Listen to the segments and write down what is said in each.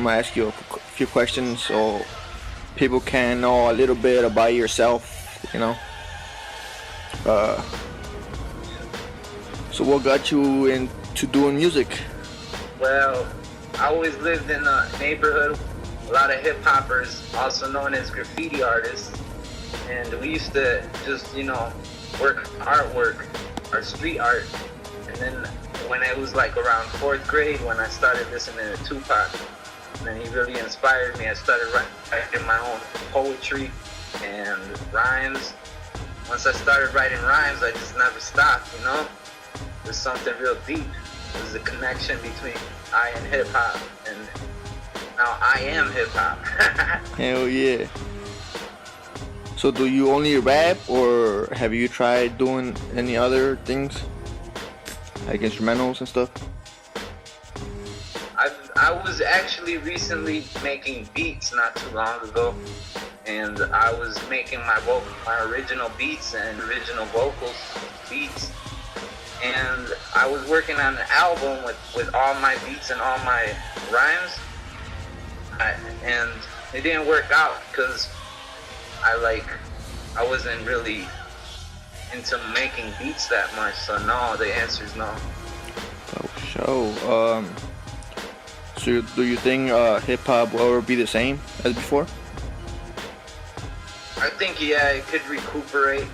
gonna ask you a few questions so people can know a little bit about yourself. You know. Uh, so what got you into doing music? Well, I always lived in a neighborhood, a lot of hip-hoppers, also known as graffiti artists, and we used to just, work artwork, our street art. And then when I was like around 4th grade, when I started listening to Tupac, and then he really inspired me, I started writing my own poetry and rhymes. Once I started writing rhymes, I just never stopped, There's something real deep. There's a connection between I and hip-hop, and now I am hip-hop. Hell yeah. So do you only rap, or have you tried doing any other things? Like instrumentals and stuff? I was actually recently making beats not too long ago, and I was making my original beats and original vocals beats, and I was working on an album with all my beats and all my rhymes, and it didn't work out because I wasn't really into making beats that much. So no, the answer is no. For sure. So do you think hip-hop will ever be the same as before? I think, yeah, it could recuperate.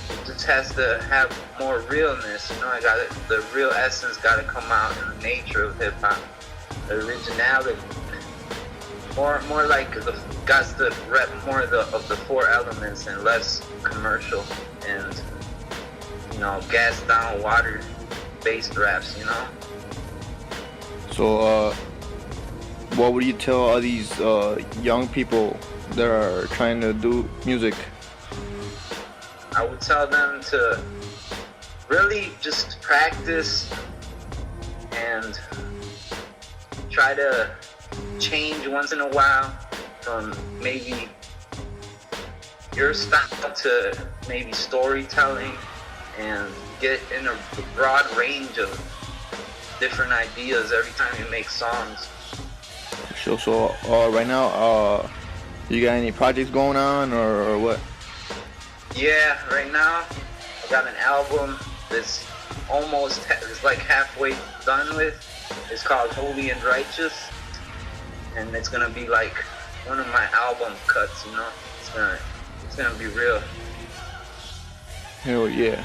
It just has to have more realness, the real essence got to come out in the nature of hip-hop. The originality. More like got to rep more of the 4 elements and less commercial and, gassed down water-based raps, So, what would you tell all these young people that are trying to do music? I would tell them to really just practice and try to change once in a while from maybe your style to maybe storytelling, and get in a broad range of different ideas every time you make songs. Sure. So right now, you got any projects going on or what? Yeah, right now I got an album that's it's like halfway done with. It's called Holy and Righteous, and it's gonna be like one of my album cuts, It's gonna be real. Hell yeah.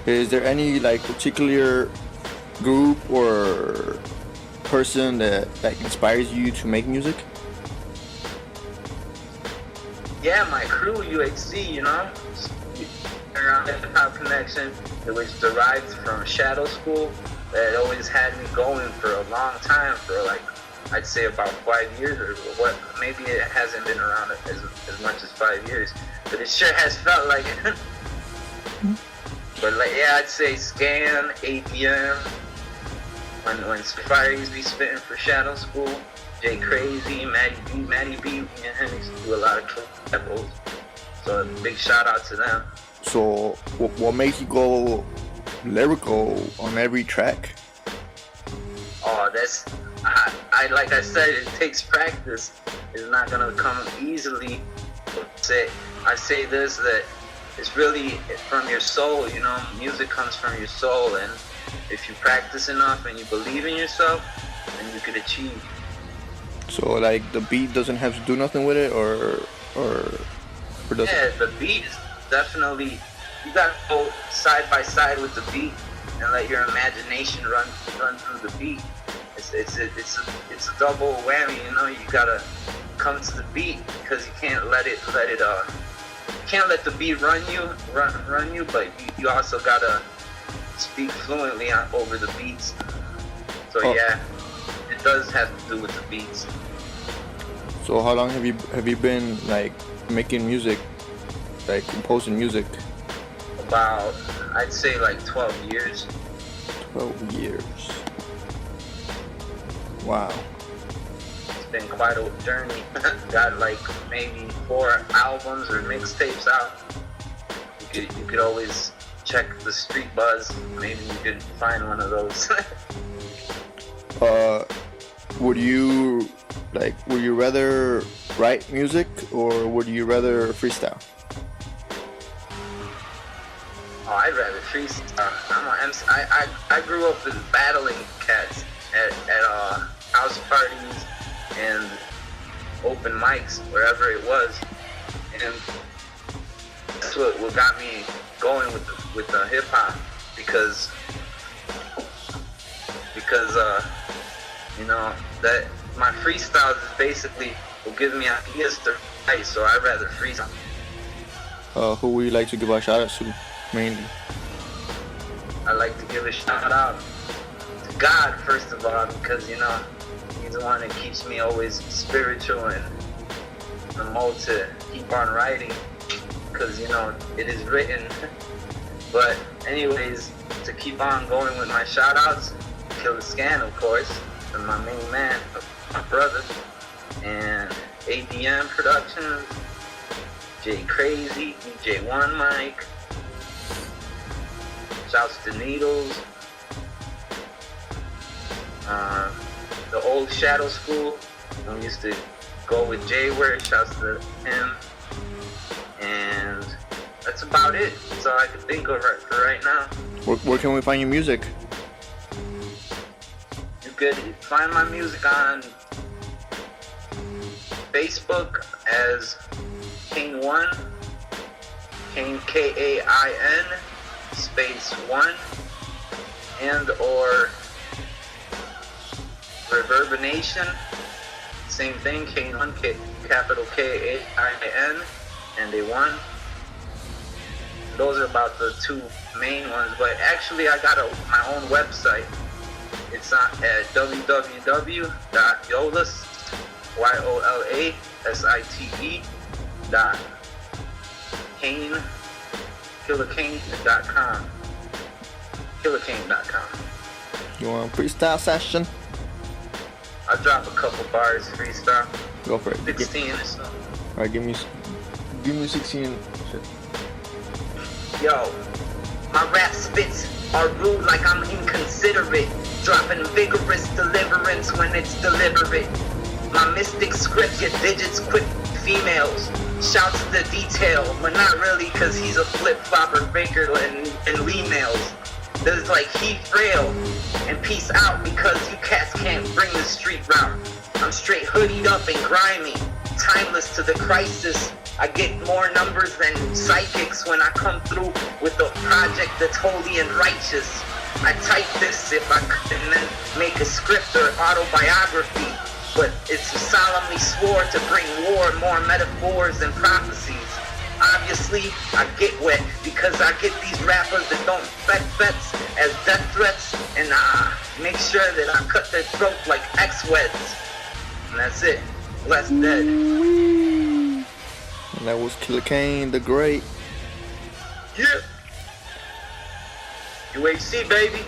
Is there any like particular group or person that inspires you to make music? Yeah, my crew, UHC, around hip-hop connection, which derives from Shadow School, that always had me going for a long time, for I'd say about 5 years or what. Maybe it hasn't been around as much as 5 years, but it sure has felt like it. But I'd say Scan, APM, when Fire used to be spitting for Shadow School, Jay Crazy, Matty B, and him used to do a lot of collabos. So big shout out to them. So what makes you go lyrical on every track? Oh, like I said, it takes practice. It's not gonna come easily. I say this, that it's really from your soul, music comes from your soul, and if you practice enough and you believe in yourself, then you could achieve. So the beat doesn't have to do nothing with it, or does it? Yeah, the beat is definitely, you gotta go side by side with the beat and let your imagination run through the beat. It's a double whammy, you gotta come to the beat, because you can't let the beat run you, but you also gotta speak fluently over the beats. So yeah, it does have to do with the beats. So how long have you been making music, composing music? About, I'd say 12 years. 12 years. Wow. It's been quite a journey. Got maybe 4 albums or mixtapes out. You could always check the Street Buzz. Maybe you could find one of those. would you rather write music or would you rather freestyle? Oh, I'd rather freestyle. I'm a MC. I grew up with battling cats at house parties and open mics, wherever it was, and that's what got me going with the hip hop because you know that my freestyles is basically will give me ideas to write, so I'd rather freestyle. Who would you like to give a shout out to mainly? I like to give a shout out to God first of all, because you know He's the one that keeps me always spiritual and the mode to keep on writing, because you know it is written. But anyways, to keep on going with my shout outs, Killakain, of course, and my main man, my brother, and ADM Productions, J Crazy, DJ1 Mike, shouts to Needles, the old Shadow School, we used to go with J-Word, shouts to him, and that's about it. That's all I can think of for right now. Where can we find your music? You could find my music on Facebook as Kain1, Kain Kain space 1, and or Reverberation, same thing, Kain1, capital Kain and a 1. Those are about the two main ones, but actually I got my own website. It's at www.yolasite Killakain.com. Killakain.com. You want a freestyle session? I'll drop a couple bars freestyle. Go for it. 16 or so. Alright, give me 16. Shit. Yo, my rap spits are rude like I'm inconsiderate, dropping vigorous deliverance when it's deliberate. My mystic script get digits quick females, shouts the detail, but not really cause he's a flip-flopper faker and Lee nails. There's like he frail and peace out because you cats can't bring the street route. I'm straight hoodied up and grimy, timeless to the crisis. I get more numbers than psychics when I come through with a project that's holy and righteous. I type this if I could and then make a script or autobiography, but it's solemnly swore to bring war, more metaphors and prophecies. Obviously, I get wet because I get these rappers that don't respect vets as death threats, and I make sure that I cut their throat like X-Weds. And that's it. Less dead. And that was Killakain the Great. Yeah. UHC, baby.